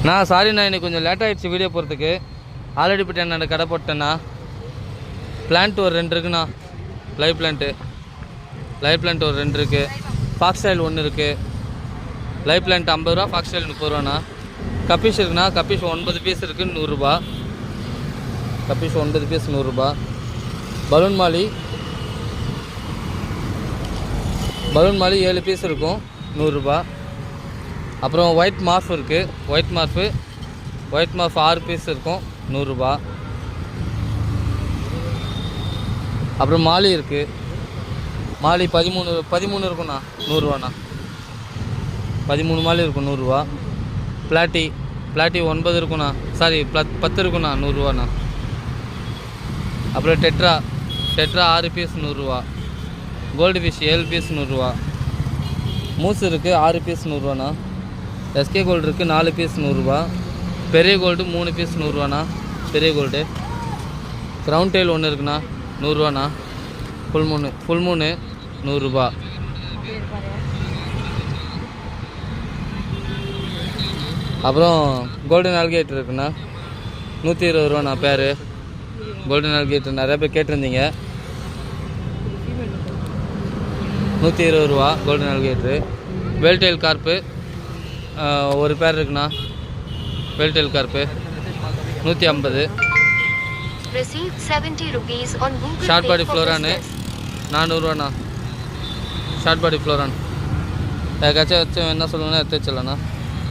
நான் சாரிண்ணா, இன்னைக்கு கொஞ்சம் லேட் ஆகிடுச்சு வீடியோ போகிறதுக்கு. ஆல்ரெடி போய்ட்டு என்னோட கடை போட்டேண்ணா. பிளான்ட் ஒரு 2 இருக்குண்ணா. லைவ் பிளான்ட் ஒரு 2 இருக்குது. ஃபாக்ஸ் ஸ்டைல் 1 இருக்குது. லைவ் பிளான்ட் 50 ரூபா, ஃபாக்ஸ் ஸ்டைல் 30 ரூபாண்ணா. கப்பீஸ் இருக்குண்ணா. கப்பீஸ் 9 பீஸ் இருக்குது, 100 ரூபா. கப்பீஸ் 9 பீஸ் 100 ரூபா. பலூன் மாலி 7 பீஸ் இருக்கும், 100 ரூபா. அப்புறம் ஒயிட் மார்ஃப் இருக்குது. ஒயிட் மார்ஃப் 6 பீஸ் இருக்கும், 100 ரூபா. அப்புறம் மாலி இருக்குது. மாலி 13 இருக்குண்ணா, 100 ரூபாண்ணா. 13 மாலி இருக்கும், 100 ரூபா. பிளாட்டி 9 இருக்குண்ணா. சாரி 10 இருக்குண்ணா, 100 ரூபாண்ணா. அப்புறம் டெட்ரா 6 பீஸ் 100 ரூபா. கோல்டு ஃபிஷ் 7 பீஸ் 100 ரூபா. மூஸ் இருக்குது 6 பீஸ் 100 ரூபாண்ணா. எஸ்கே கோல்டு இருக்குது 4 பீஸ் 100 ரூபா. பெரிய கோல்டு 3 பீஸ் 100 ரூபாண்ணா. பெரிய கோல்டு. க்ரௌன் டெயில் 1 இருக்குண்ணா, 100 ரூபாண்ணா. ஃபுல் மூணு 100 ரூபா. அப்புறம் கோல்டன் ஆல்கேட்டர் இருக்குண்ணா, 120 ரூபாண்ணா பேர். கோல்டன் ஆல்கேட்டர் நிறைய பேர் கேட்டிருந்தீங்க, 120 ரூபா கோல்டன் ஆல்கேட்ரு. வேல்டெயில் கார்ப்பு ஒரு பேர் இருக்குண்ணா. வேல்டெயில் கார்ப்பு 150. ஷார்ட் பாடி ஃப்ளோரானு 400 ரூபாண்ணா. ஷார்ட் பாடி ஃப்ளோரான் யாருக்காச்சும் வச்சு என்ன சொல்லுங்கன்னா எடுத்து வச்சிடலாண்ணா.